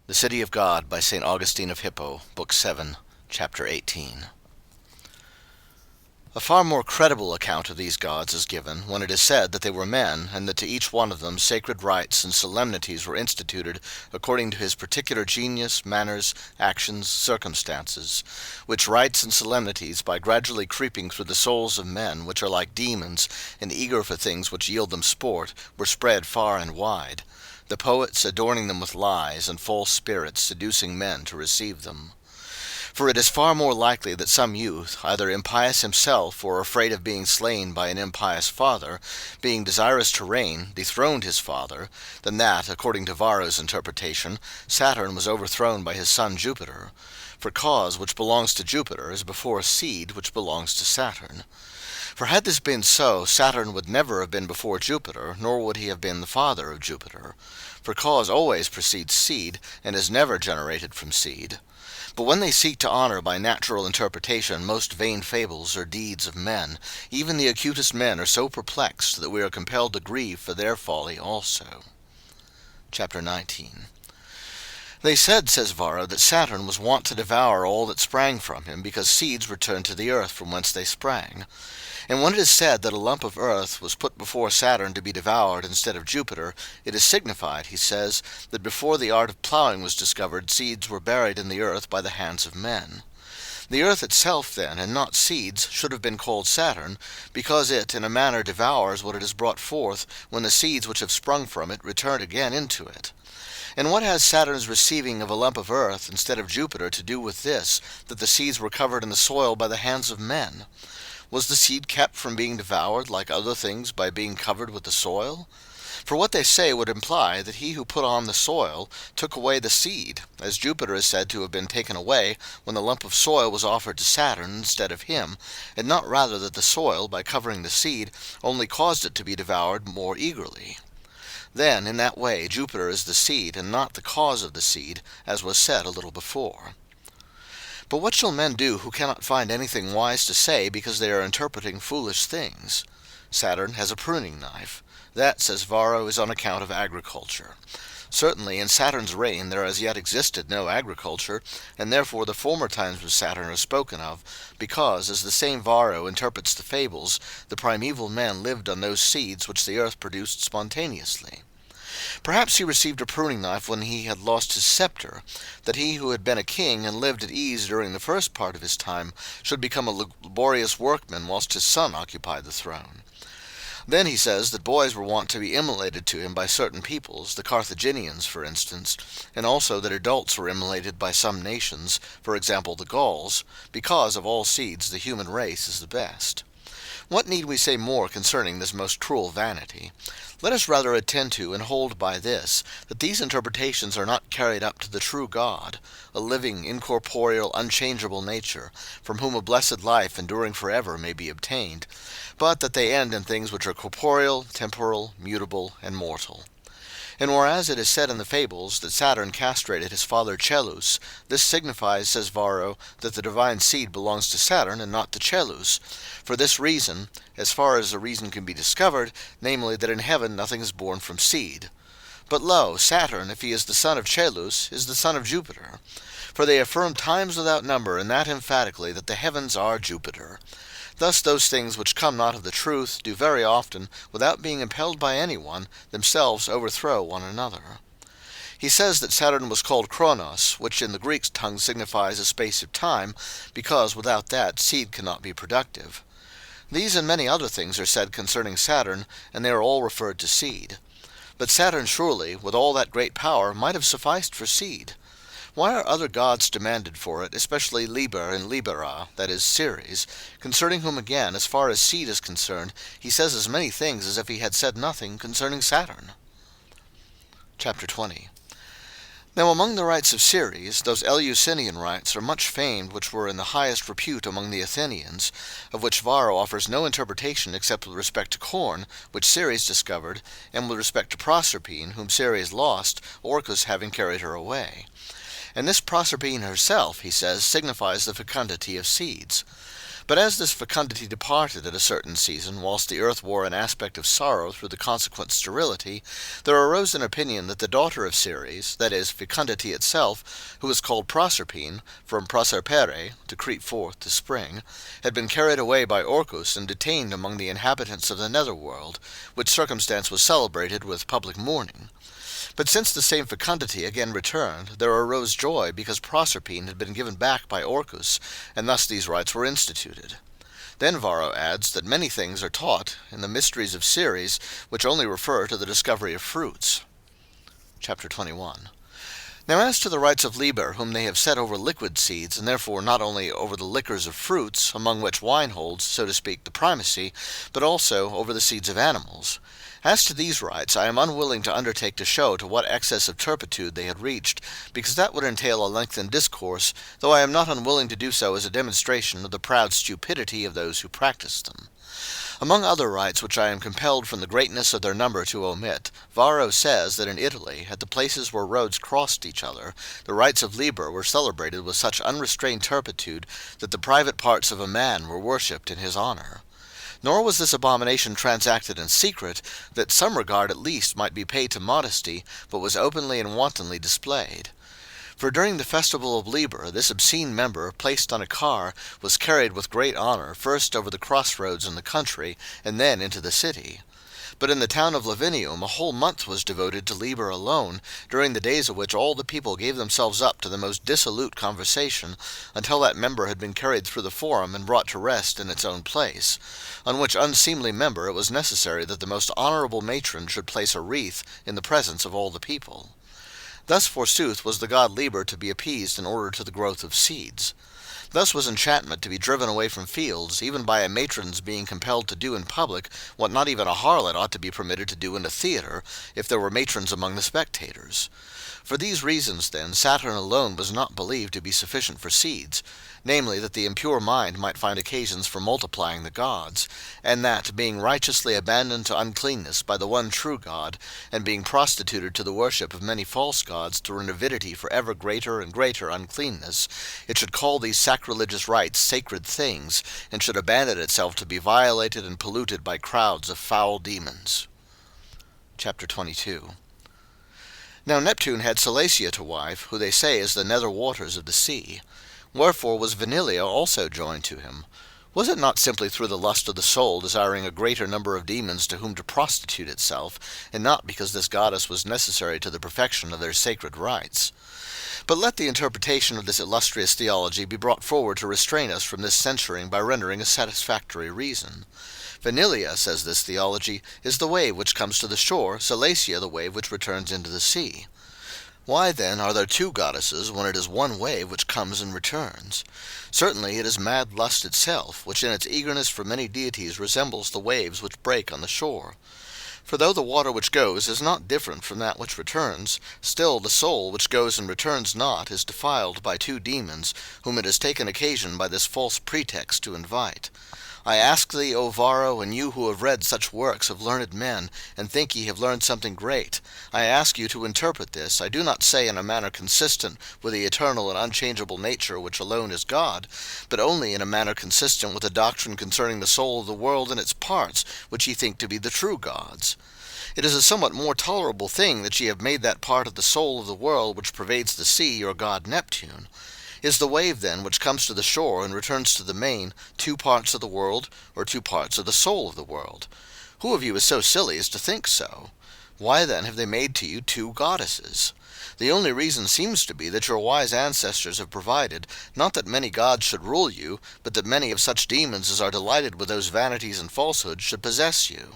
The City of God by St. Augustine of Hippo, Book 7, Chapter 18. A far more credible account of these gods is given when it is said that they were men, and that to each one of them sacred rites and solemnities were instituted according to his particular genius, manners, actions, circumstances, which rites and solemnities, by gradually creeping through the souls of men, which are like demons, and eager for things which yield them sport, were spread far and wide, the poets adorning them with lies, and false spirits seducing men to receive them. For it is far more likely that some youth, either impious himself, or afraid of being slain by an impious father, being desirous to reign, dethroned his father, than that, according to Varro's interpretation, Saturn was overthrown by his son Jupiter. For cause which belongs to Jupiter is before seed which belongs to Saturn. For had this been so, Saturn would never have been before Jupiter, nor would he have been the father of Jupiter. For cause always precedes seed, and is never generated from seed. But when they seek to honor by natural interpretation most vain fables or deeds of men, even the acutest men are so perplexed that we are compelled to grieve for their folly also. Chapter 19. They said, says Varro, that Saturn was wont to devour all that sprang from him, because seeds returned to the earth from whence they sprang. And when it is said that a lump of earth was put before Saturn to be devoured instead of Jupiter, it is signified, he says, that before the art of plowing was discovered, seeds were buried in the earth by the hands of men. The earth itself, then, and not seeds, should have been called Saturn, because it in a manner devours what it has brought forth, when the seeds which have sprung from it return again into it. And what has Saturn's receiving of a lump of earth instead of Jupiter to do with this, that the seeds were covered in the soil by the hands of men? Was the seed kept from being devoured, like other things, by being covered with the soil? For what they say would imply that he who put on the soil took away the seed, as Jupiter is said to have been taken away when the lump of soil was offered to Saturn instead of him, and not rather that the soil, by covering the seed, only caused it to be devoured more eagerly. Then, in that way, Jupiter is the seed, and not the cause of the seed, as was said a little before. But what shall men do who cannot find anything wise to say, because they are interpreting foolish things? Saturn has a pruning knife. That, says Varro, is on account of agriculture. Certainly, in Saturn's reign there as yet existed no agriculture, and therefore the former times of Saturn are spoken of, because, as the same Varro interprets the fables, the primeval men lived on those seeds which the earth produced spontaneously. Perhaps he received a pruning knife when he had lost his scepter, that he who had been a king and lived at ease during the first part of his time should become a laborious workman whilst his son occupied the throne. Then he says that boys were wont to be immolated to him by certain peoples, the Carthaginians, for instance, and also that adults were immolated by some nations, for example the Gauls, because of all seeds the human race is the best. What need we say more concerning this most cruel vanity? Let us rather attend to and hold by this, that these interpretations are not carried up to the true God, a living, incorporeal, unchangeable nature, from whom a blessed life enduring forever may be obtained, but that they end in things which are corporeal, temporal, mutable, and mortal. And whereas it is said in the fables that Saturn castrated his father Chelus, this signifies, says Varro, that the divine seed belongs to Saturn and not to Chelus, for this reason, as far as a reason can be discovered, namely that in heaven nothing is born from seed. But lo, Saturn, if he is the son of Chelus, is the son of Jupiter. For they affirm times without number, and that emphatically, that the heavens are Jupiter. Thus those things which come not of the truth do very often, without being impelled by any one, themselves overthrow one another. He says that Saturn was called Kronos, which in the Greek tongue signifies a space of time, because without that seed cannot be productive. These and many other things are said concerning Saturn, and they are all referred to seed. But Saturn surely, with all that great power, might have sufficed for seed. Why are other gods demanded for it, especially Liber and Libera, that is, Ceres, concerning whom again, as far as seed is concerned, he says as many things as if he had said nothing concerning Saturn? Chapter 20. Now among the rites of Ceres, those Eleusinian rites are much famed, which were in the highest repute among the Athenians, of which Varro offers no interpretation except with respect to corn, which Ceres discovered, and with respect to Proserpine, whom Ceres lost, Orcus having carried her away. And this Proserpine herself, he says, signifies the fecundity of seeds. But as this fecundity departed at a certain season, whilst the earth wore an aspect of sorrow through the consequent sterility, there arose an opinion that the daughter of Ceres, that is, fecundity itself, who was called Proserpine, from proserpere, to creep forth, to spring, had been carried away by Orcus and detained among the inhabitants of the nether world, which circumstance was celebrated with public mourning. But since the same fecundity again returned, there arose joy because Proserpine had been given back by Orcus, and thus these rites were instituted. Then Varro adds that many things are taught in the mysteries of Ceres, which only refer to the discovery of fruits. Chapter 21. Now as to the rights of Liber, whom they have set over liquid seeds, and therefore not only over the liquors of fruits, among which wine holds, so to speak, the primacy, but also over the seeds of animals. As to these rights, I am unwilling to undertake to show to what excess of turpitude they had reached, because that would entail a lengthened discourse, though I am not unwilling to do so as a demonstration of the proud stupidity of those who practised them. Among other rites which I am compelled from the greatness of their number to omit, Varro says that in Italy, at the places where roads crossed each other, the rites of Liber were celebrated with such unrestrained turpitude that the private parts of a man were worshipped in his honour. Nor was this abomination transacted in secret, that some regard at least might be paid to modesty, but was openly and wantonly displayed. For during the festival of Liber, this obscene member, placed on a car, was carried with great honour, first over the crossroads in the country, and then into the city. But in the town of Lavinium a whole month was devoted to Liber alone, during the days of which all the people gave themselves up to the most dissolute conversation, until that member had been carried through the forum and brought to rest in its own place, on which unseemly member it was necessary that the most honourable matron should place a wreath in the presence of all the people. Thus forsooth was the god Liber to be appeased in order to the growth of seeds. Thus was enchantment to be driven away from fields, even by a matron's being compelled to do in public what not even a harlot ought to be permitted to do in a theatre, if there were matrons among the spectators. For these reasons, then, Saturn alone was not believed to be sufficient for seeds, namely, that the impure mind might find occasions for multiplying the gods, and that, being righteously abandoned to uncleanness by the one true God, and being prostituted to the worship of many false gods through an avidity for ever greater and greater uncleanness, it should call these sacrilegious rites sacred things, and should abandon itself to be violated and polluted by crowds of foul demons. Chapter 22. Now Neptune had Cilicia to wife, who they say is the nether waters of the sea. Wherefore was Vanilia also joined to him. Was it not simply through the lust of the soul, desiring a greater number of demons to whom to prostitute itself, and not because this goddess was necessary to the perfection of their sacred rites? But let the interpretation of this illustrious theology be brought forward to restrain us from this censuring by rendering a satisfactory reason. Vanilia, says this theology, is the wave which comes to the shore, Cilicia the wave which returns into the sea. Why, then, are there two goddesses, when it is one wave which comes and returns? Certainly it is mad lust itself, which in its eagerness for many deities resembles the waves which break on the shore. For though the water which goes is not different from that which returns, still the soul which goes and returns not is defiled by two demons, whom it has taken occasion by this false pretext to invite. I ask thee, O Varro, and you who have read such works of learned men, and think ye have learned something great, I ask you to interpret this, I do not say in a manner consistent with the eternal and unchangeable nature which alone is God, but only in a manner consistent with the doctrine concerning the soul of the world and its parts, which ye think to be the true gods. It is a somewhat more tolerable thing that ye have made that part of the soul of the world which pervades the sea your god Neptune. Is the wave, then, which comes to the shore and returns to the main, two parts of the world, or two parts of the soul of the world? Who of you is so silly as to think so? Why, then, have they made to you two goddesses? The only reason seems to be that your wise ancestors have provided, not that many gods should rule you, but that many of such demons as are delighted with those vanities and falsehoods should possess you.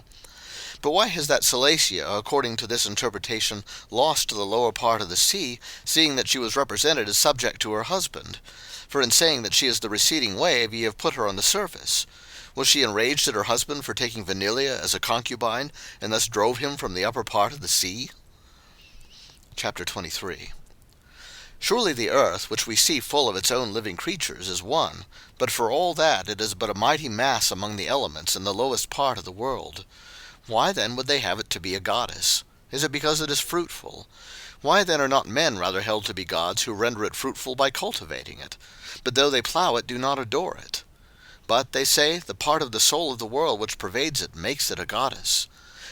But why has that Cilicia, according to this interpretation, lost to the lower part of the sea, seeing that she was represented as subject to her husband? For in saying that she is the receding wave, ye have put her on the surface. Was she enraged at her husband for taking Vanilia as a concubine, and thus drove him from the upper part of the sea? Chapter 23. Surely the earth, which we see full of its own living creatures, is one, but for all that it is but a mighty mass among the elements in the lowest part of the world. Why then would they have it to be a goddess? Is it because it is fruitful? Why then are not men rather held to be gods who render it fruitful by cultivating it, but though they plough it do not adore it? But, they say, the part of the soul of the world which pervades it makes it a goddess.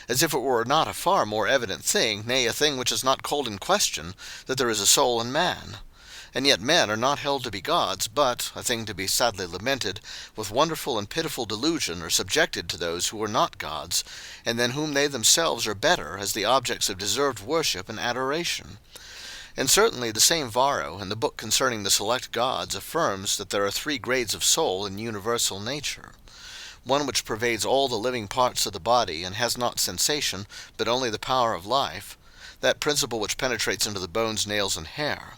As if it were not a far more evident thing, nay, a thing which is not called in question, that there is a soul in man. And yet men are not held to be gods, but, a thing to be sadly lamented, with wonderful and pitiful delusion are subjected to those who are not gods, and than whom they themselves are better, as the objects of deserved worship and adoration. And certainly the same Varro, in the book concerning the select gods, affirms that there are 3 grades of soul in universal nature. One which pervades all the living parts of the body, and has not sensation, but only the power of life, that principle which penetrates into the bones, nails, and hair.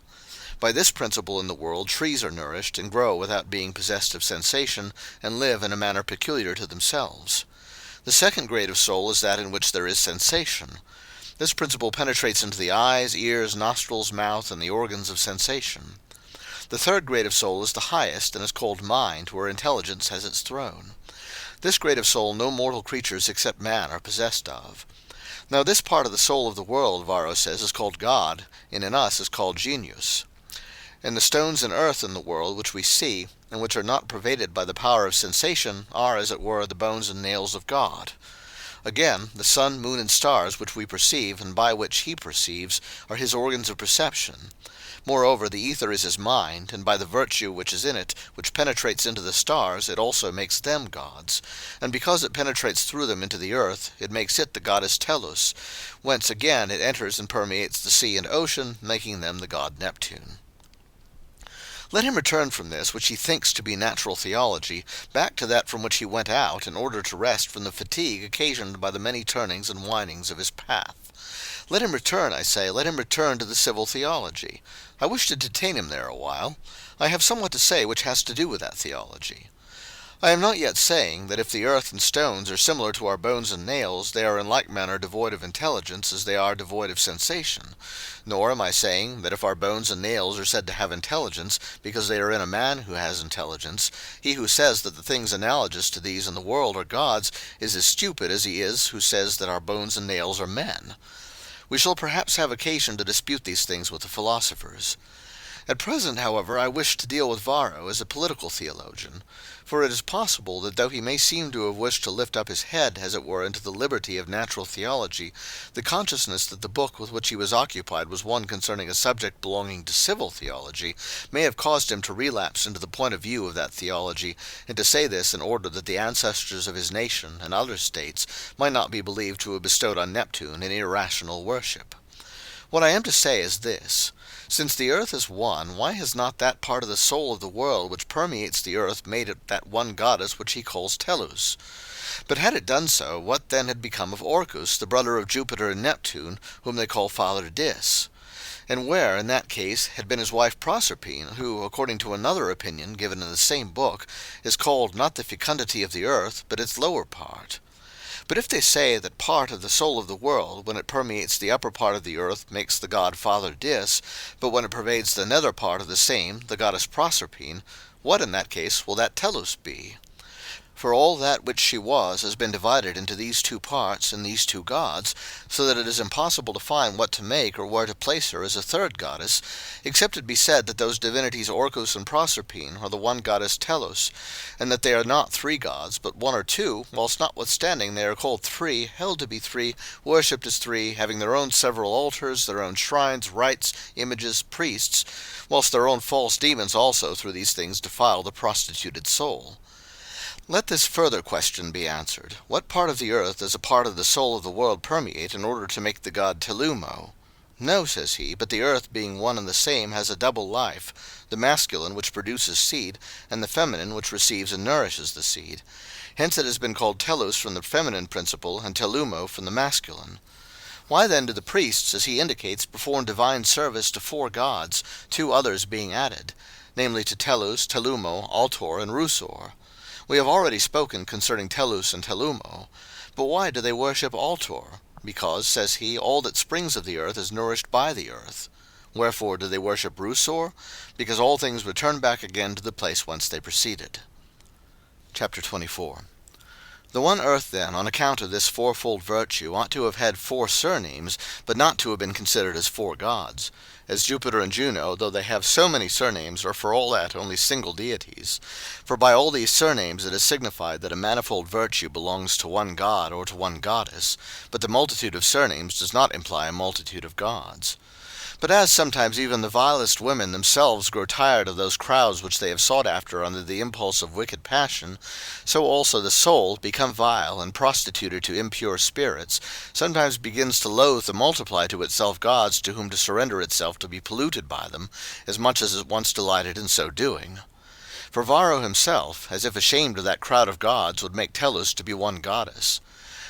By this principle in the world trees are nourished, and grow without being possessed of sensation, and live in a manner peculiar to themselves. The second grade of soul is that in which there is sensation. This principle penetrates into the eyes, ears, nostrils, mouth, and the organs of sensation. The third grade of soul is the highest, and is called mind, where intelligence has its throne. This grade of soul no mortal creatures except man are possessed of. Now this part of the soul of the world, Varro says, is called God, and in us is called genius. And the stones and earth in the world which we see, and which are not pervaded by the power of sensation, are, as it were, the bones and nails of God. Again, the sun, moon, and stars which we perceive, and by which he perceives, are his organs of perception. Moreover, the ether is his mind, and by the virtue which is in it, which penetrates into the stars, it also makes them gods. And because it penetrates through them into the earth, it makes it the goddess Tellus, whence again it enters and permeates the sea and ocean, making them the god Neptune. Let him return from this, which he thinks to be natural theology, back to that from which he went out, in order to rest from the fatigue occasioned by the many turnings and windings of his path. Let him return, I say, let him return to the civil theology. I wish to detain him there a while. I have somewhat to say which has to do with that theology. I am not yet saying that if the earth and stones are similar to our bones and nails, they are in like manner devoid of intelligence as they are devoid of sensation. Nor am I saying that if our bones and nails are said to have intelligence, because they are in a man who has intelligence, he who says that the things analogous to these in the world are gods is as stupid as he is who says that our bones and nails are men. We shall perhaps have occasion to dispute these things with the philosophers. At present, however, I wish to deal with Varro as a political theologian, for it is possible that though he may seem to have wished to lift up his head, as it were, into the liberty of natural theology, the consciousness that the book with which he was occupied was one concerning a subject belonging to civil theology may have caused him to relapse into the point of view of that theology, and to say this in order that the ancestors of his nation and other states might not be believed to have bestowed on Neptune an irrational worship. What I am to say is this. Since the earth is one, why has not that part of the soul of the world which permeates the earth made it that one goddess which he calls Tellus? But had it done so, what then had become of Orcus, the brother of Jupiter and Neptune, whom they call Father Dis? And where, in that case, had been his wife Proserpine, who, according to another opinion given in the same book, is called not the fecundity of the earth, but its lower part? But if they say that part of the soul of the world, when it permeates the upper part of the earth, makes the god Father Dis, but when it pervades the nether part of the same, the goddess Proserpine, what in that case will that Tellus be? For all that which she was has been divided into these two parts and these two gods, so that it is impossible to find what to make or where to place her as a third goddess, except it be said that those divinities Orcus and Proserpine are the one goddess Tellus, and that they are not 3 gods, but 1 or 2, whilst notwithstanding they are called 3, held to be 3, worshipped as 3, having their own several altars, their own shrines, rites, images, priests, whilst their own false demons also through these things defile the prostituted soul. Let this further question be answered. What part of the earth does a part of the soul of the world permeate in order to make the god Telumo? No, says he, but the earth being one and the same has a double life, the masculine which produces seed, and the feminine which receives and nourishes the seed. Hence it has been called Tellus from the feminine principle, and Telumo from the masculine. Why then do the priests, as he indicates, perform divine service to 4 gods, 2 others being added, namely to Tellus, Telumo, Altor, and Rusor? We have already spoken concerning Tellus and Telumo. But why do they worship Altor? Because, says he, all that springs of the earth is nourished by the earth. Wherefore do they worship Rusor? Because all things return back again to the place whence they proceeded. Chapter 24. The one earth, then, on account of this fourfold virtue, ought to have had 4 surnames, but not to have been considered as 4 gods. As Jupiter and Juno, though they have so many surnames, are for all that only single deities. For by all these surnames it is signified that a manifold virtue belongs to one god or to one goddess, but the multitude of surnames does not imply a multitude of gods. But as sometimes even the vilest women themselves grow tired of those crowds which they have sought after under the impulse of wicked passion, so also the soul, become vile and prostituted to impure spirits, sometimes begins to loathe to multiply to itself gods to whom to surrender itself to be polluted by them, as much as it once delighted in so doing. For Varro himself, as if ashamed of that crowd of gods, would make Tellus to be one goddess.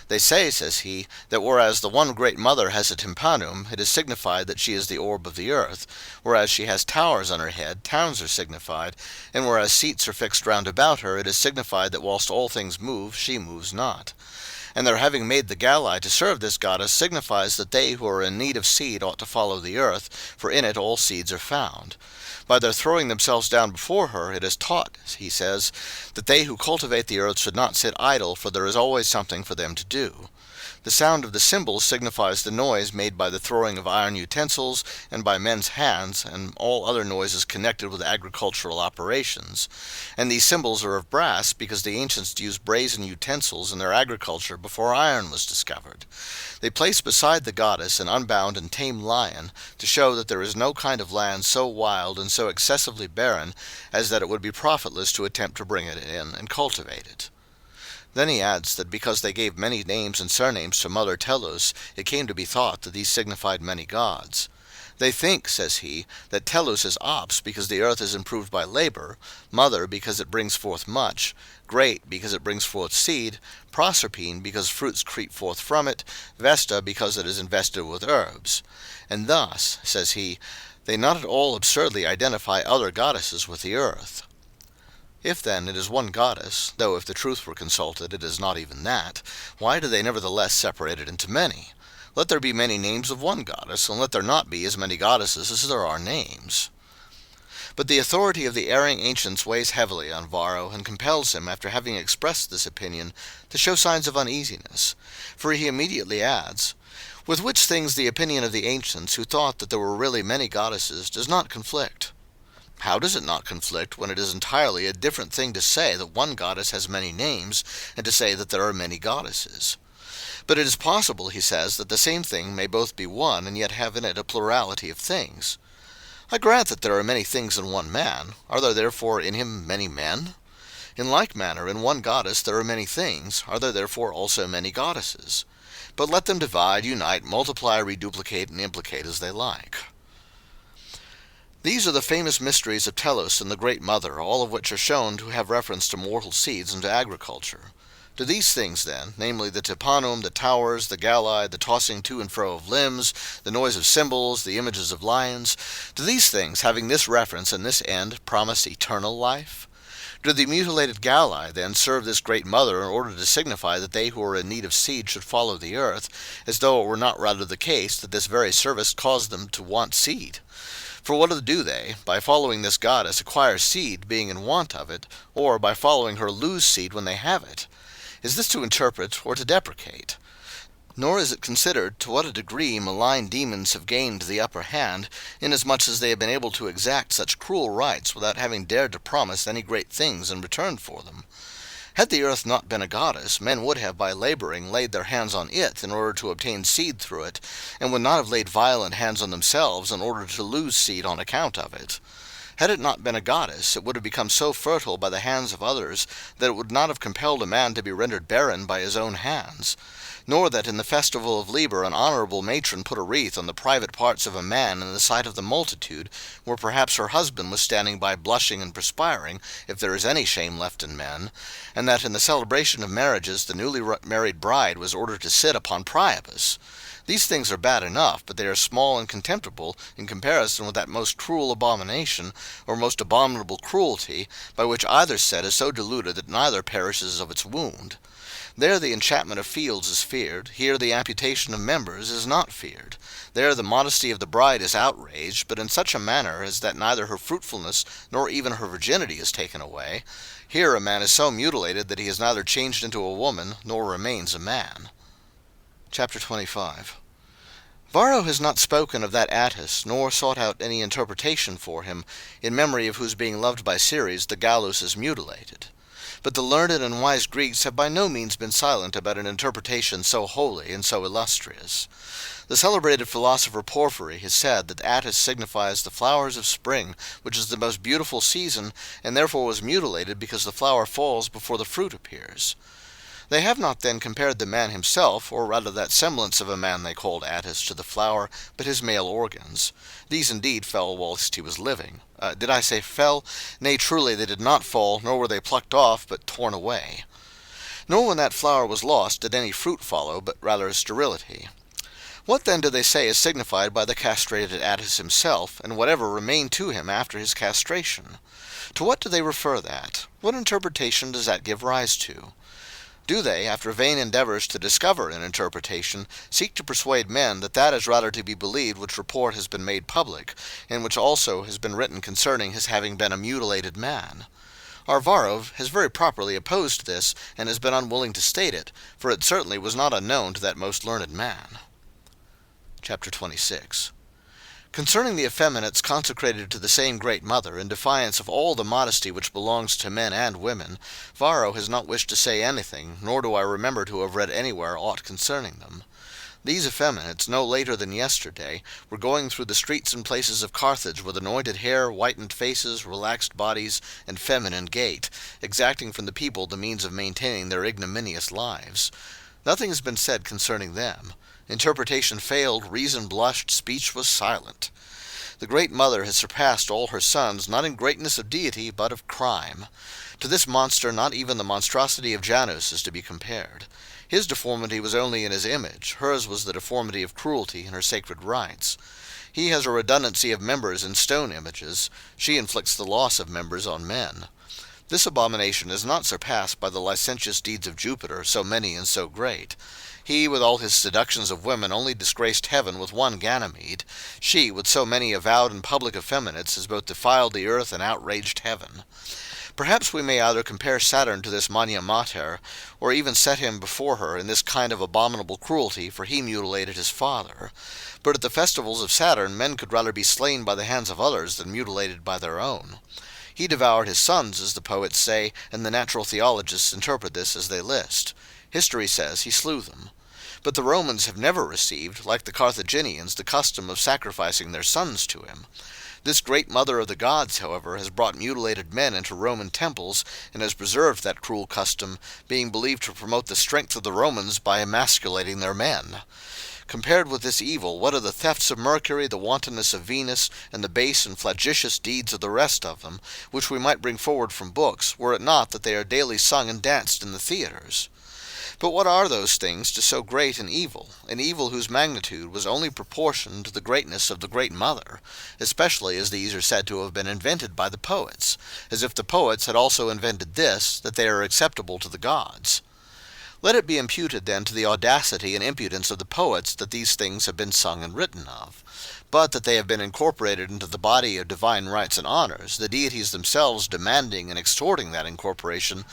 They say, says he, that whereas the one great mother has a tympanum, it is signified that she is the orb of the earth, whereas she has towers on her head, towns are signified, and whereas seats are fixed round about her, it is signified that whilst all things move, she moves not. And their having made the Galli to serve this goddess signifies that they who are in need of seed ought to follow the earth, for in it all seeds are found. By their throwing themselves down before her, it is taught, he says, that they who cultivate the earth should not sit idle, for there is always something for them to do. The sound of the cymbals signifies the noise made by the throwing of iron utensils, and by men's hands, and all other noises connected with agricultural operations. And these cymbals are of brass, because the ancients used brazen utensils in their agriculture before iron was discovered. They place beside the goddess an unbound and tame lion, to show that there is no kind of land so wild and so excessively barren as that it would be profitless to attempt to bring it in and cultivate it. Then he adds that because they gave many names and surnames to Mother Tellus, it came to be thought that these signified many gods. They think, says he, that Tellus is Ops because the earth is improved by labor, Mother because it brings forth much, Great because it brings forth seed, Proserpine because fruits creep forth from it, Vesta because it is invested with herbs. And thus, says he, they not at all absurdly identify other goddesses with the earth. If then it is one goddess, though if the truth were consulted it is not even that, why do they nevertheless separate it into many? Let there be many names of one goddess, and let there not be as many goddesses as there are names. But the authority of the erring ancients weighs heavily on Varro, and compels him, after having expressed this opinion, to show signs of uneasiness. For he immediately adds, with which things the opinion of the ancients, who thought that there were really many goddesses, does not conflict. How does it not conflict, when it is entirely a different thing to say that one goddess has many names, and to say that there are many goddesses? But it is possible, he says, that the same thing may both be one, and yet have in it a plurality of things. I grant that there are many things in one man. Are there therefore in him many men? In like manner, in one goddess there are many things. Are there therefore also many goddesses? But let them divide, unite, multiply, reduplicate, and implicate as they like. These are the famous mysteries of Tellus and the Great Mother, all of which are shown to have reference to mortal seeds and to agriculture. Do these things, then, namely the tympanum, the towers, the Galli, the tossing to and fro of limbs, the noise of cymbals, the images of lions, do these things, having this reference and this end, promise eternal life? Do the mutilated Galli, then, serve this Great Mother in order to signify that they who are in need of seed should follow the earth, as though it were not rather the case that this very service caused them to want seed? For what do they, by following this goddess, acquire seed, being in want of it, or by following her lose seed when they have it? Is this to interpret or to deprecate? Nor is it considered to what a degree malign demons have gained the upper hand, inasmuch as they have been able to exact such cruel rites without having dared to promise any great things in return for them. Had the earth not been a goddess, men would have by laboring laid their hands on it in order to obtain seed through it, and would not have laid violent hands on themselves in order to lose seed on account of it. Had it not been a goddess, it would have become so fertile by the hands of others that it would not have compelled a man to be rendered barren by his own hands. Nor that in the festival of Liber an honorable matron put a wreath on the private parts of a man in the sight of the multitude, where perhaps her husband was standing by blushing and perspiring, if there is any shame left in men, and that in the celebration of marriages the newly married bride was ordered to sit upon Priapus. These things are bad enough, but they are small and contemptible in comparison with that most cruel abomination, or most abominable cruelty, by which either set is so deluded that neither perishes of its wound. There the enchantment of fields is feared, here the amputation of members is not feared. There the modesty of the bride is outraged, but in such a manner as that neither her fruitfulness nor even her virginity is taken away. Here a man is so mutilated that he is neither changed into a woman nor remains a man. Chapter 25. Varro has not spoken of that Attis, nor sought out any interpretation for him, in memory of whose being loved by Ceres the Gallus is mutilated. But the learned and wise Greeks have by no means been silent about an interpretation so holy and so illustrious. The celebrated philosopher Porphyry has said that Attis signifies the flowers of spring, which is the most beautiful season, and therefore was mutilated because the flower falls before the fruit appears. They have not then compared the man himself, or rather that semblance of a man they called Attis, to the flower, but his male organs. These indeed fell whilst he was living. Did I say fell? Nay, truly they did not fall, nor were they plucked off, but torn away. Nor when that flower was lost did any fruit follow, but rather sterility. What then do they say is signified by the castrated Attis himself, and whatever remained to him after his castration? To what do they refer that? What interpretation does that give rise to? Do they, after vain endeavors to discover an interpretation, seek to persuade men that that is rather to be believed which report has been made public, and which also has been written concerning his having been a mutilated man? Our Varro has very properly opposed this, and has been unwilling to state it, for it certainly was not unknown to that most learned man. Chapter 26. Concerning the effeminates consecrated to the same great mother, in defiance of all the modesty which belongs to men and women, Varro has not wished to say anything, nor do I remember to have read anywhere aught concerning them. These effeminates, no later than yesterday, were going through the streets and places of Carthage with anointed hair, whitened faces, relaxed bodies, and feminine gait, exacting from the people the means of maintaining their ignominious lives. Nothing has been said concerning them. Interpretation failed, reason blushed, speech was silent. The great mother has surpassed all her sons, not in greatness of deity, but of crime. To this monster not even the monstrosity of Janus is to be compared. His deformity was only in his image, hers was the deformity of cruelty in her sacred rites. He has a redundancy of members in stone images, she inflicts the loss of members on men. This abomination is not surpassed by the licentious deeds of Jupiter, so many and so great. He, with all his seductions of women, only disgraced heaven with one Ganymede. She, with so many avowed and public effeminates, has both defiled the earth and outraged heaven. Perhaps we may either compare Saturn to this Mania Mater, or even set him before her in this kind of abominable cruelty, for he mutilated his father. But at the festivals of Saturn men could rather be slain by the hands of others than mutilated by their own. He devoured his sons, as the poets say, and the natural theologists interpret this as they list. History says he slew them. But the Romans have never received, like the Carthaginians, the custom of sacrificing their sons to him. This great mother of the gods, however, has brought mutilated men into Roman temples, and has preserved that cruel custom, being believed to promote the strength of the Romans by emasculating their men. Compared with this evil, what are the thefts of Mercury, the wantonness of Venus, and the base and flagitious deeds of the rest of them, which we might bring forward from books, were it not that they are daily sung and danced in the theatres? But what are those things to so great an evil whose magnitude was only proportioned to the greatness of the great mother, especially as these are said to have been invented by the poets, as if the poets had also invented this, that they are acceptable to the gods? Let it be imputed then to the audacity and impudence of the poets that these things have been sung and written of. But that they have been incorporated into the body of divine rights and honors, the deities themselves demanding and extorting that incorporation,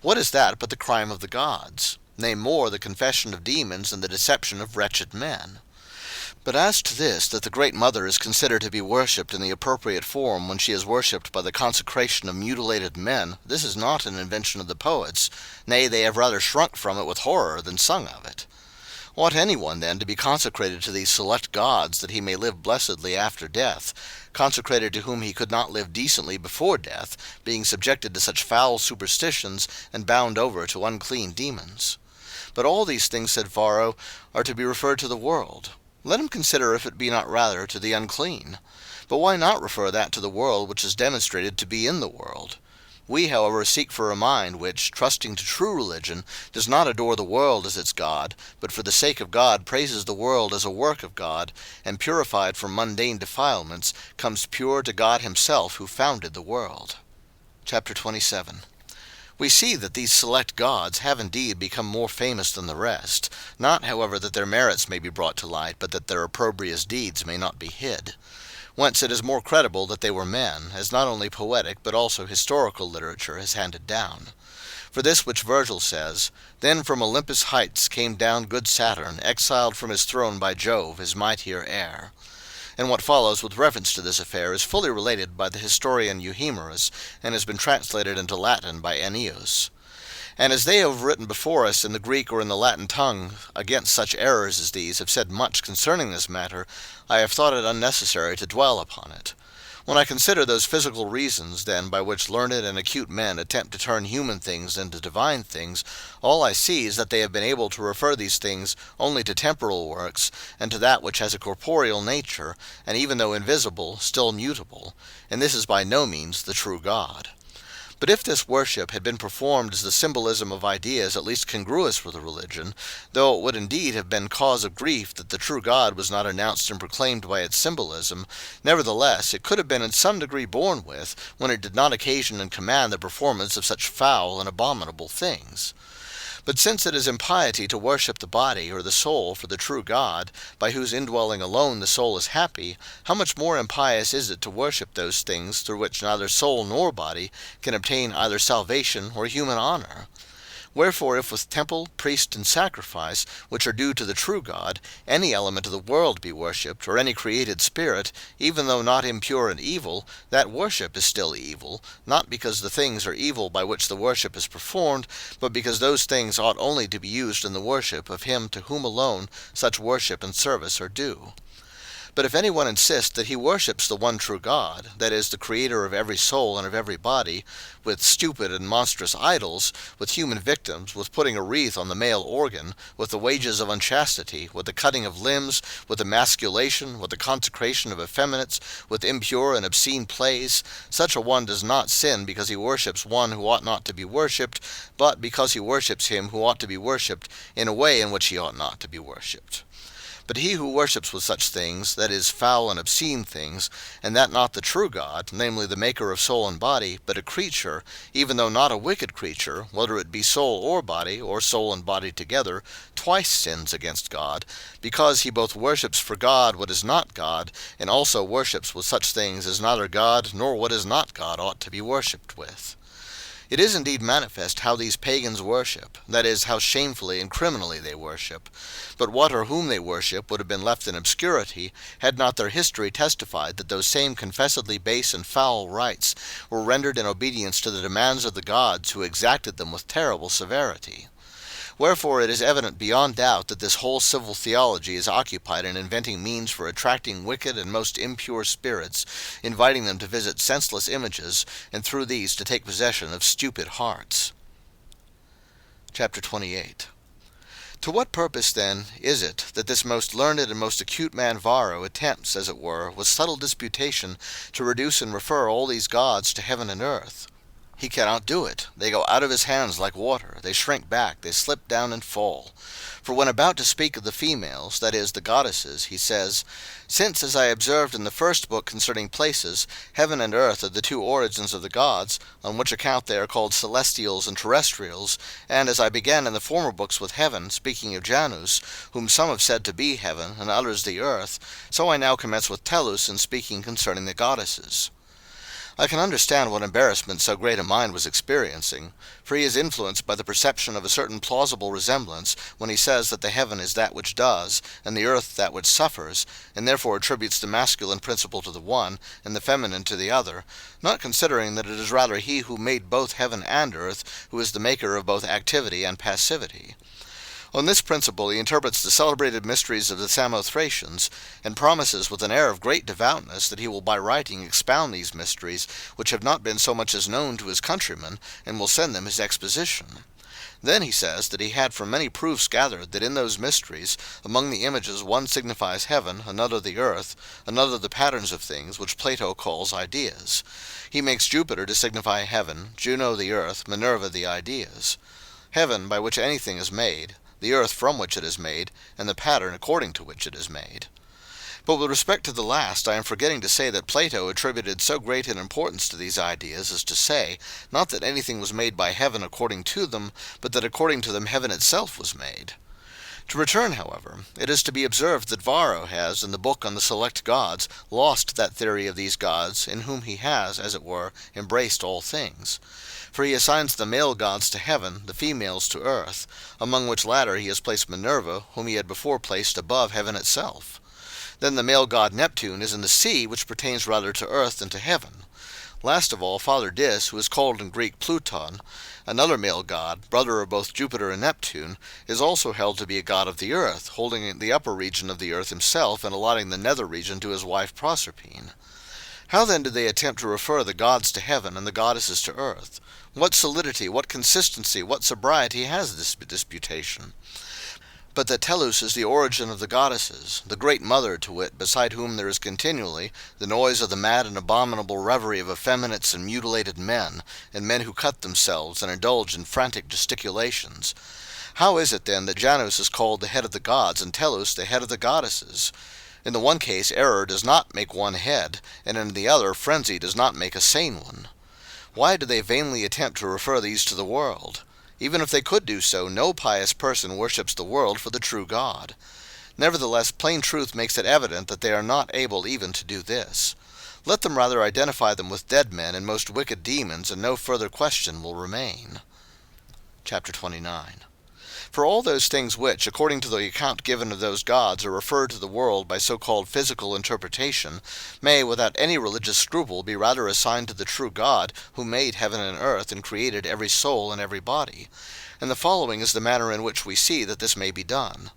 what is that but the crime of the gods? Nay, more, the confession of demons and the deception of wretched men. But as to this, that the great mother is considered to be worshipped in the appropriate form when she is worshipped by the consecration of mutilated men, this is not an invention of the poets. Nay, they have rather shrunk from it with horror than sung of it. Ought any one, then, to be consecrated to these select gods, that he may live blessedly after death, consecrated to whom he could not live decently before death, being subjected to such foul superstitions, and bound over to unclean demons? But all these things, said Varro, are to be referred to the world. Let him consider if it be not rather to the unclean. But why not refer that to the world which is demonstrated to be in the world? We, however, seek for a mind which, trusting to true religion, does not adore the world as its God, but for the sake of God praises the world as a work of God, and purified from mundane defilements, comes pure to God himself who founded the world. Chapter 27. We see that these select gods have indeed become more famous than the rest, not, however, that their merits may be brought to light, but that their opprobrious deeds may not be hid. Whence it is more credible that they were men, as not only poetic but also historical literature has handed down. For this which Virgil says, "Then from Olympus' heights came down good Saturn, exiled from his throne by Jove, his mightier heir." And what follows with reference to this affair is fully related by the historian Euhemerus, and has been translated into Latin by Ennius. And as they who have written before us in the Greek or in the Latin tongue against such errors as these have said much concerning this matter, I have thought it unnecessary to dwell upon it. When I consider those physical reasons, then, by which learned and acute men attempt to turn human things into divine things, all I see is that they have been able to refer these things only to temporal works, and to that which has a corporeal nature, and even though invisible, still mutable, and this is by no means the true God. But if this worship had been performed as the symbolism of ideas at least congruous with the religion, though it would indeed have been cause of grief that the true God was not announced and proclaimed by its symbolism, nevertheless it could have been in some degree borne with, when it did not occasion and command the performance of such foul and abominable things. But since it is impiety to worship the body or the soul for the true God, by whose indwelling alone the soul is happy, how much more impious is it to worship those things through which neither soul nor body can obtain either salvation or human honor? Wherefore, if with temple, priest, and sacrifice, which are due to the true God, any element of the world be worshipped, or any created spirit, even though not impure and evil, that worship is still evil, not because the things are evil by which the worship is performed, but because those things ought only to be used in the worship of him to whom alone such worship and service are due. But if any one insist that he worships the one true God, that is, the creator of every soul and of every body, with stupid and monstrous idols, with human victims, with putting a wreath on the male organ, with the wages of unchastity, with the cutting of limbs, with emasculation, with the consecration of effeminates, with impure and obscene plays, such a one does not sin because he worships one who ought not to be worshipped, but because he worships him who ought to be worshipped in a way in which he ought not to be worshipped. But he who worships with such things, that is, foul and obscene things, and that not the true God, namely the maker of soul and body, but a creature, even though not a wicked creature, whether it be soul or soul and body together, twice sins against God, because he both worships for God what is not God, and also worships with such things as neither God nor what is not God ought to be worshipped with. It is indeed manifest how these pagans worship, that is, how shamefully and criminally they worship. But what or whom they worship would have been left in obscurity, had not their history testified that those same confessedly base and foul rites were rendered in obedience to the demands of the gods who exacted them with terrible severity. Wherefore it is evident beyond doubt that this whole civil theology is occupied in inventing means for attracting wicked and most impure spirits, inviting them to visit senseless images, and through these to take possession of stupid hearts. Chapter 28. To what purpose, then, is it that this most learned and most acute man Varro attempts, as it were, with subtle disputation, to reduce and refer all these gods to heaven and earth? He cannot do it. They go out of his hands like water. They shrink back. They slip down and fall. For when about to speak of the females, that is, the goddesses, he says, "Since, as I observed in the first book concerning places, heaven and earth are the two origins of the gods, on which account they are called celestials and terrestrials, and as I began in the former books with heaven, speaking of Janus, whom some have said to be heaven, and others the earth, so I now commence with Tellus in speaking concerning the goddesses." I can understand what embarrassment so great a mind was experiencing, for he is influenced by the perception of a certain plausible resemblance when he says that the heaven is that which does, and the earth that which suffers, and therefore attributes the masculine principle to the one, and the feminine to the other, not considering that it is rather he who made both heaven and earth who is the maker of both activity and passivity. On this principle he interprets the celebrated mysteries of the Samothracians, and promises with an air of great devoutness that he will by writing expound these mysteries, which have not been so much as known to his countrymen, and will send them his exposition. Then he says that he had from many proofs gathered that in those mysteries, among the images one signifies heaven, another the earth, another the patterns of things, which Plato calls ideas. He makes Jupiter to signify heaven, Juno the earth, Minerva the ideas. Heaven, by which anything is made, the earth from which it is made, and the pattern according to which it is made. But with respect to the last, I am forgetting to say that Plato attributed so great an importance to these ideas as to say, not that anything was made by heaven according to them, but that according to them heaven itself was made. To return, however, it is to be observed that Varro has, in the book on the select gods, lost that theory of these gods, in whom he has, as it were, embraced all things. For he assigns the male gods to heaven, the females to earth, among which latter he has placed Minerva, whom he had before placed above heaven itself. Then the male god Neptune is in the sea, which pertains rather to earth than to heaven. Last of all, Father Dis, who is called in Greek Pluton, another male god, brother of both Jupiter and Neptune, is also held to be a god of the earth, holding the upper region of the earth himself and allotting the nether region to his wife Proserpine. How then do they attempt to refer the gods to heaven and the goddesses to earth? What solidity, what consistency, what sobriety has this disputation? But that Tellus is the origin of the goddesses, the great mother, to wit, beside whom there is continually the noise of the mad and abominable reverie of effeminates and mutilated men, and men who cut themselves and indulge in frantic gesticulations. How is it, then, that Janus is called the head of the gods, and Tellus the head of the goddesses? In the one case, error does not make one head, and in the other, frenzy does not make a sane one. Why do they vainly attempt to refer these to the world? Even if they could do so, no pious person worships the world for the true God. Nevertheless, plain truth makes it evident that they are not able even to do this. Let them rather identify them with dead men and most wicked demons, and no further question will remain. Chapter 29. For all those things which, according to the account given of those gods, are referred to the world by so-called physical interpretation, may, without any religious scruple, be rather assigned to the true God, who made heaven and earth, and created every soul and every body. And the following is the manner in which we see that this may be done.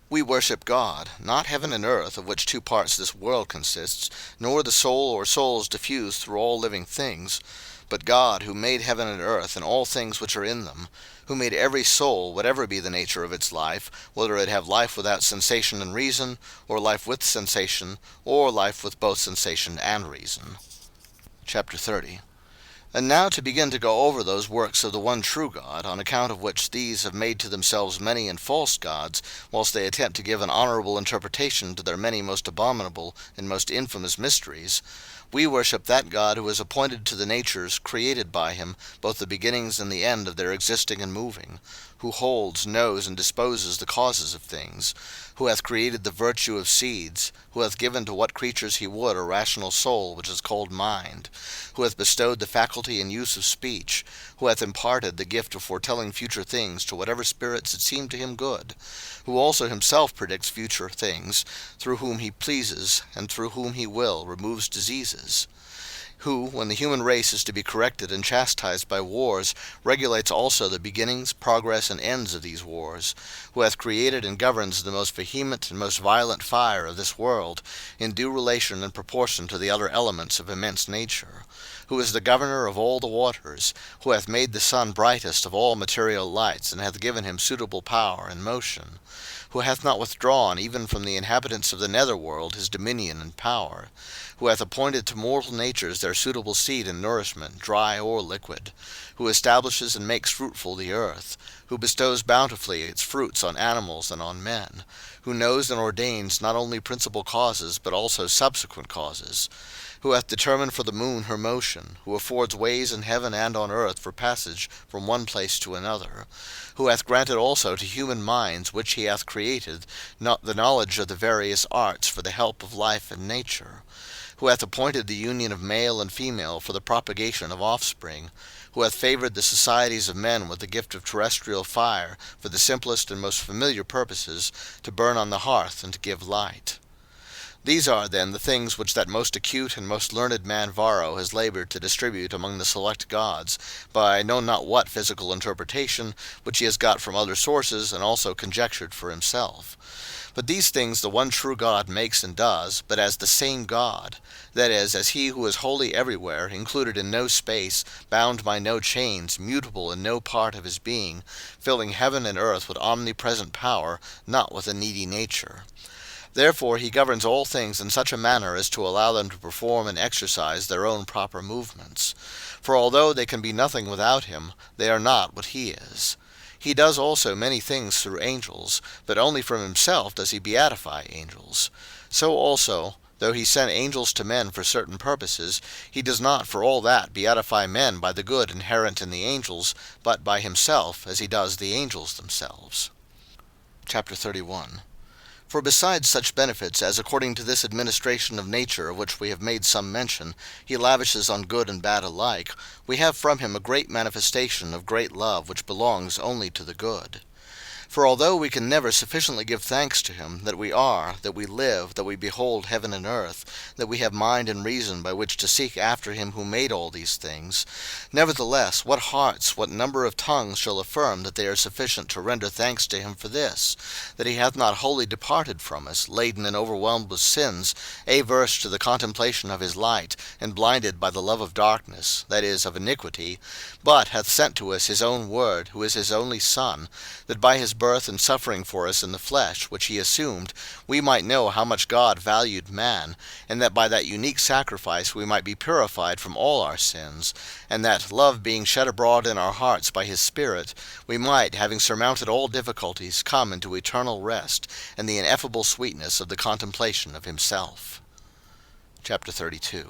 We worship God, not heaven and earth, of which two parts this world consists, nor the soul or souls diffused through all living things, but God, who made heaven and earth, and all things which are in them, who made every soul, whatever be the nature of its life, whether it have life without sensation and reason, or life with sensation, or life with both sensation and reason. Chapter 30. And now to begin to go over those works of the one true God, on account of which these have made to themselves many and false gods, whilst they attempt to give an honourable interpretation to their many most abominable and most infamous mysteries. We worship that God who is appointed to the natures created by him, both the beginnings and the end of their existing and moving, who holds, knows, and disposes the causes of things, who hath created the virtue of seeds, who hath given to what creatures he would a rational soul which is called mind, who hath bestowed the faculty and use of speech, who hath imparted the gift of foretelling future things to whatever spirits it seem to him good, who also himself predicts future things, through whom he pleases, and through whom he will, removes diseases, who, when the human race is to be corrected and chastised by wars, regulates also the beginnings, progress, and ends of these wars, who hath created and governs the most vehement and most violent fire of this world, in due relation and proportion to the other elements of immense nature, who is the governor of all the waters, who hath made the sun brightest of all material lights, and hath given him suitable power and motion, who hath not withdrawn even from the inhabitants of the nether world his dominion and power, who hath appointed to mortal natures their suitable seed and nourishment, dry or liquid, who establishes and makes fruitful the earth, who bestows bountifully its fruits on animals and on men, who knows and ordains not only principal causes but also subsequent causes, who hath determined for the moon her motion, who affords ways in heaven and on earth for passage from one place to another, who hath granted also to human minds which he hath created not the knowledge of the various arts for the help of life and nature, who hath appointed the union of male and female for the propagation of offspring, who hath favoured the societies of men with the gift of terrestrial fire for the simplest and most familiar purposes, to burn on the hearth and to give light. These are, then, the things which that most acute and most learned man Varro has laboured to distribute among the select gods, by I know not what physical interpretation, which he has got from other sources, and also conjectured for himself. But these things the one true God makes and does, but as the same God, that is, as he who is wholly everywhere, included in no space, bound by no chains, mutable in no part of his being, filling heaven and earth with omnipresent power, not with a needy nature. Therefore he governs all things in such a manner as to allow them to perform and exercise their own proper movements. For although they can be nothing without him, they are not what he is. He does also many things through angels, but only from himself does he beatify angels. So also, though he sent angels to men for certain purposes, he does not for all that beatify men by the good inherent in the angels, but by himself, as he does the angels themselves. Chapter 31. For besides such benefits as according to this administration of nature of which we have made some mention, he lavishes on good and bad alike, we have from him a great manifestation of great love which belongs only to the good. For although we can never sufficiently give thanks to him, that we are, that we live, that we behold heaven and earth, that we have mind and reason by which to seek after him who made all these things, nevertheless, what hearts, what number of tongues shall affirm that they are sufficient to render thanks to him for this, that he hath not wholly departed from us, laden and overwhelmed with sins, averse to the contemplation of his light, and blinded by the love of darkness, that is, of iniquity, but hath sent to us his own word, who is his only Son, that by his birth and suffering for us in the flesh, which he assumed, we might know how much God valued man, and that by that unique sacrifice we might be purified from all our sins, and that, love being shed abroad in our hearts by his Spirit, we might, having surmounted all difficulties, come into eternal rest, and the ineffable sweetness of the contemplation of himself. Chapter 32.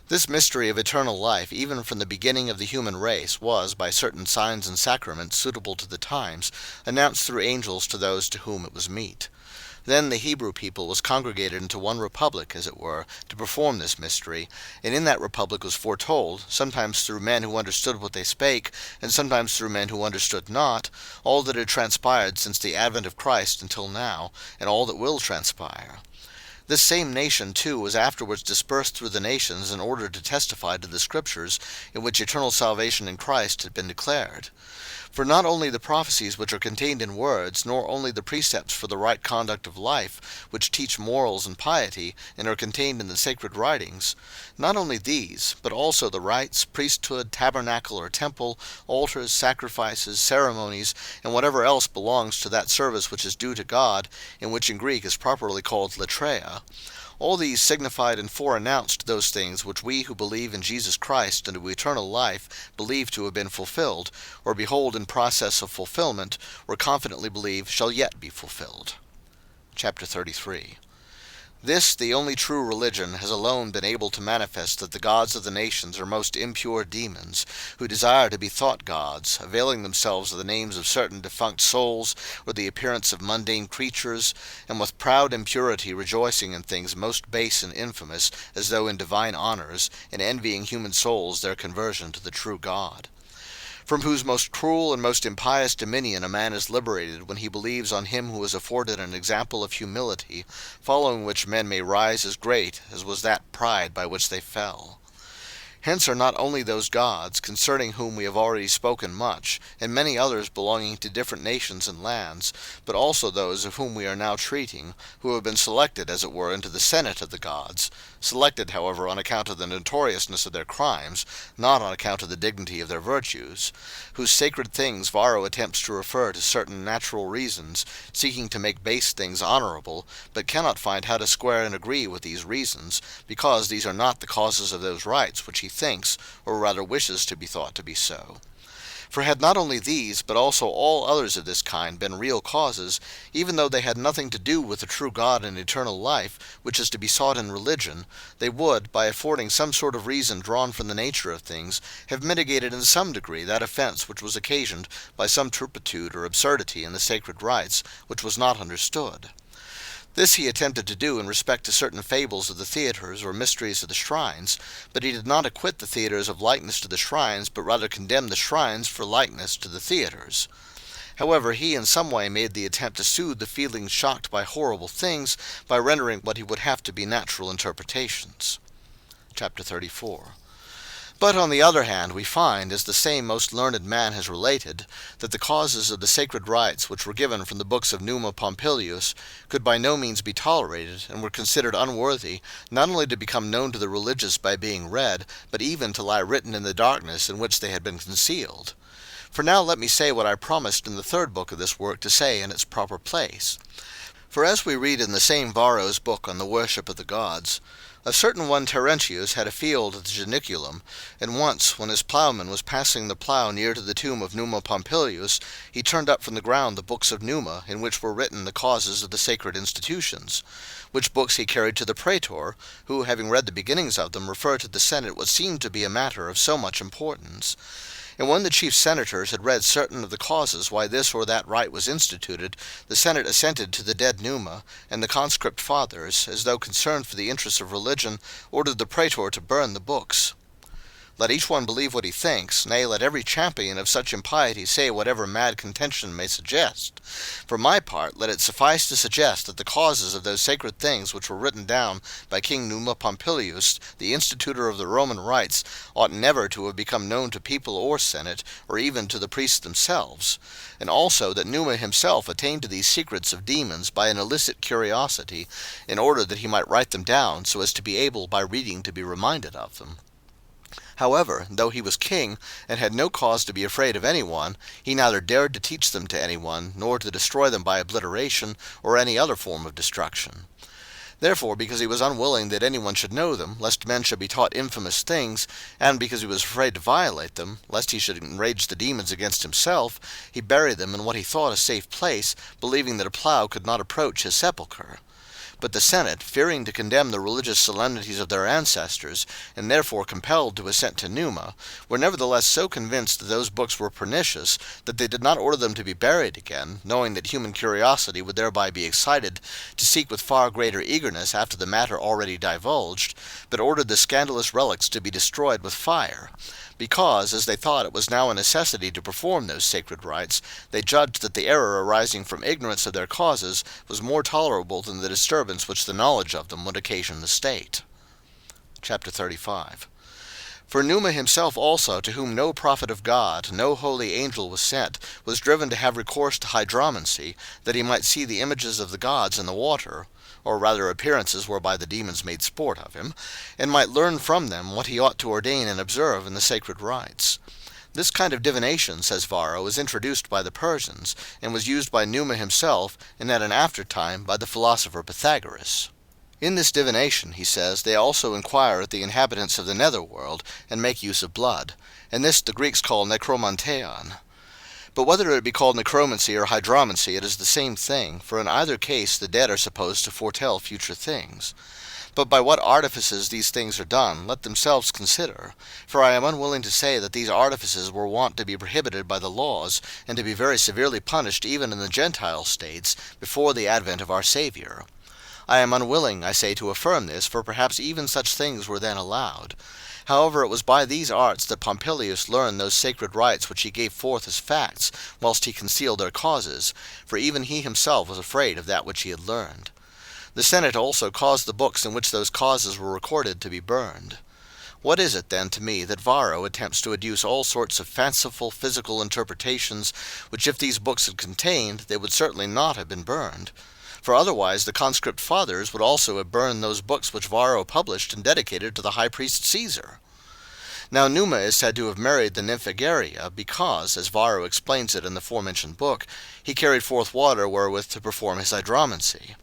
This mystery of eternal life, even from the beginning of the human race, was, by certain signs and sacraments suitable to the times, announced through angels to those to whom it was meet. Then the Hebrew people was congregated into one republic, as it were, to perform this mystery, and in that republic was foretold, sometimes through men who understood what they spake, and sometimes through men who understood not, all that had transpired since the advent of Christ until now, and all that will transpire. This same nation, too, was afterwards dispersed through the nations in order to testify to the Scriptures, in which eternal salvation in Christ had been declared. For not only the prophecies which are contained in words, nor only the precepts for the right conduct of life, which teach morals and piety, and are contained in the sacred writings, not only these, but also the rites, priesthood, tabernacle or temple, altars, sacrifices, ceremonies, and whatever else belongs to that service which is due to God, and which in Greek is properly called latreia. All these signified and foreannounced those things which we who believe in Jesus Christ unto eternal life believe to have been fulfilled, or behold in process of fulfillment, or confidently believe shall yet be fulfilled. Chapter 33. This, the only true religion, has alone been able to manifest that the gods of the nations are most impure demons, who desire to be thought gods, availing themselves of the names of certain defunct souls, or the appearance of mundane creatures, and with proud impurity rejoicing in things most base and infamous, as though in divine honors, and envying human souls their conversion to the true God. From whose most cruel and most impious dominion a man is liberated when he believes on him who has afforded an example of humility, following which men may rise as great as was that pride by which they fell. Hence are not only those gods, concerning whom we have already spoken much, and many others belonging to different nations and lands, but also those of whom we are now treating, who have been selected, as it were, into the senate of the gods, selected, however, on account of the notoriousness of their crimes, not on account of the dignity of their virtues, whose sacred things Varro attempts to refer to certain natural reasons, seeking to make base things honorable, but cannot find how to square and agree with these reasons, because these are not the causes of those rights which he thinks, or rather wishes to be thought to be so. For had not only these, but also all others of this kind been real causes, even though they had nothing to do with the true God and eternal life, which is to be sought in religion, they would, by affording some sort of reason drawn from the nature of things, have mitigated in some degree that offense which was occasioned by some turpitude or absurdity in the sacred rites, which was not understood. This he attempted to do in respect to certain fables of the theatres or mysteries of the shrines, but he did not acquit the theatres of likeness to the shrines, but rather condemned the shrines for likeness to the theatres. However, he in some way made the attempt to soothe the feelings shocked by horrible things, by rendering what he would have to be natural interpretations. Chapter 34. But on the other hand, we find, as the same most learned man has related, that the causes of the sacred rites which were given from the books of Numa Pompilius could by no means be tolerated, and were considered unworthy, not only to become known to the religious by being read, but even to lie written in the darkness in which they had been concealed. For now let me say what I promised in the third book of this work to say in its proper place. For as we read in the same Varro's book on the worship of the gods, a certain one Terentius had a field at the Janiculum, and once, when his plowman was passing the plow near to the tomb of Numa Pompilius, he turned up from the ground the books of Numa, in which were written the causes of the sacred institutions, which books he carried to the praetor, who, having read the beginnings of them, referred to the Senate what seemed to be a matter of so much importance. And when the chief senators had read certain of the causes why this or that rite was instituted, the Senate assented to the dead Numa, and the conscript fathers, as though concerned for the interests of religion, ordered the praetor to burn the books. Let each one believe what he thinks, nay, let every champion of such impiety say whatever mad contention may suggest. For my part, let it suffice to suggest that the causes of those sacred things which were written down by King Numa Pompilius, the institutor of the Roman rites, ought never to have become known to people or senate, or even to the priests themselves, and also that Numa himself attained to these secrets of demons by an illicit curiosity, in order that he might write them down, so as to be able by reading to be reminded of them. However, though he was king, and had no cause to be afraid of any one, he neither dared to teach them to any one, nor to destroy them by obliteration, or any other form of destruction. Therefore, because he was unwilling that any one should know them, lest men should be taught infamous things, and because he was afraid to violate them, lest he should enrage the demons against himself, he buried them in what he thought a safe place, believing that a plough could not approach his sepulchre. But the Senate, fearing to condemn the religious solemnities of their ancestors, and therefore compelled to assent to Numa, were nevertheless so convinced that those books were pernicious, that they did not order them to be buried again, knowing that human curiosity would thereby be excited to seek with far greater eagerness after the matter already divulged, but ordered the scandalous relics to be destroyed with fire. Because, as they thought it was now a necessity to perform those sacred rites, they judged that the error arising from ignorance of their causes was more tolerable than the disturbance which the knowledge of them would occasion the state. Chapter 35. For Numa himself also, to whom no prophet of God, no holy angel was sent, was driven to have recourse to hydromancy, that he might see the images of the gods in the water, or rather appearances whereby the demons made sport of him, and might learn from them what he ought to ordain and observe in the sacred rites. This kind of divination, says Varro, was introduced by the Persians, and was used by Numa himself, and at an after time by the philosopher Pythagoras. In this divination, he says, they also inquire at the inhabitants of the nether world, and make use of blood, and this the Greeks call nekromanteon. But whether it be called necromancy or hydromancy, it is the same thing, for in either case the dead are supposed to foretell future things. But by what artifices these things are done, let themselves consider, for I am unwilling to say that these artifices were wont to be prohibited by the laws, and to be very severely punished even in the Gentile states, before the advent of our Saviour. I am unwilling, I say, to affirm this, for perhaps even such things were then allowed. However, it was by these arts that Pompilius learned those sacred rites which he gave forth as facts, whilst he concealed their causes, for even he himself was afraid of that which he had learned. The Senate also caused the books in which those causes were recorded to be burned. What is it, then, to me, that Varro attempts to adduce all sorts of fanciful physical interpretations, which if these books had contained, they would certainly not have been burned? For otherwise the conscript fathers would also have burned those books which Varro published and dedicated to the high priest Caesar. Now Numa is said to have married the nymph Egeria, because, as Varro explains it in the forementioned book, he carried forth water wherewith to perform his hydromancy.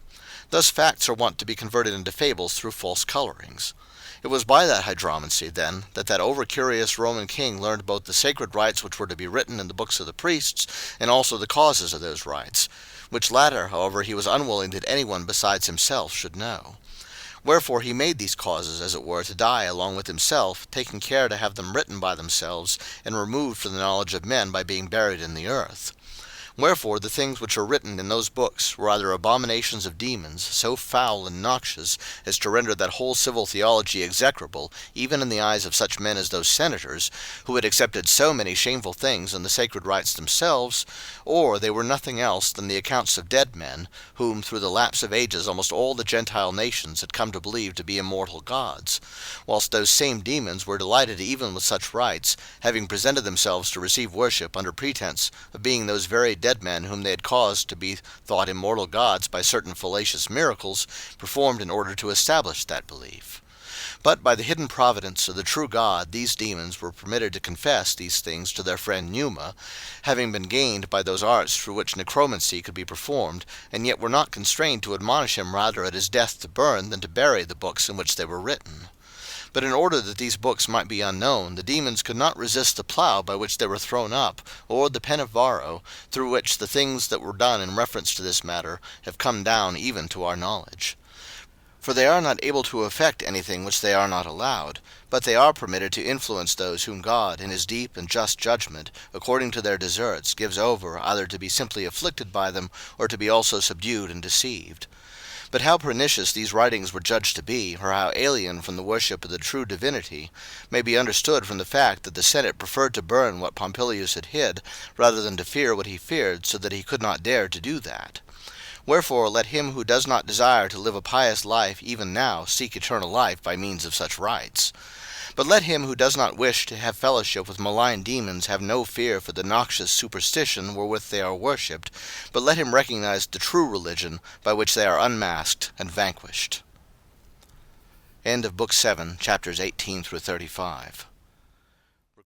Thus facts are wont to be converted into fables through false colorings. It was by that hydromancy, then, that over-curious Roman king learned both the sacred rites which were to be written in the books of the priests, and also the causes of those rites, which latter, however, he was unwilling that any one besides himself should know. Wherefore he made these causes, as it were, to die along with himself, taking care to have them written by themselves, and removed from the knowledge of men by being buried in the earth. Wherefore the things which are written in those books were either abominations of demons, so foul and noxious as to render that whole civil theology execrable, even in the eyes of such men as those senators, who had accepted so many shameful things in the sacred rites themselves, or they were nothing else than the accounts of dead men, whom through the lapse of ages almost all the Gentile nations had come to believe to be immortal gods, whilst those same demons were delighted even with such rites, having presented themselves to receive worship under pretense of being those very dead men whom they had caused to be thought immortal gods by certain fallacious miracles performed in order to establish that belief. But by the hidden providence of the true God these demons were permitted to confess these things to their friend Numa, having been gained by those arts through which necromancy could be performed, and yet were not constrained to admonish him rather at his death to burn than to bury the books in which they were written. But in order that these books might be unknown, the demons could not resist the plough by which they were thrown up, or the pen of Varro, through which the things that were done in reference to this matter have come down even to our knowledge. For they are not able to effect anything which they are not allowed, but they are permitted to influence those whom God, in his deep and just judgment, according to their deserts, gives over either to be simply afflicted by them, or to be also subdued and deceived. But how pernicious these writings were judged to be, or how alien from the worship of the true divinity, may be understood from the fact that the Senate preferred to burn what Pompilius had hid, rather than to fear what he feared, so that he could not dare to do that. Wherefore let him who does not desire to live a pious life even now seek eternal life by means of such rites. But let him who does not wish to have fellowship with malign demons have no fear for the noxious superstition wherewith they are worshipped, but let him recognize the true religion by which they are unmasked and vanquished. End of Book 7, chapters 18 through 35.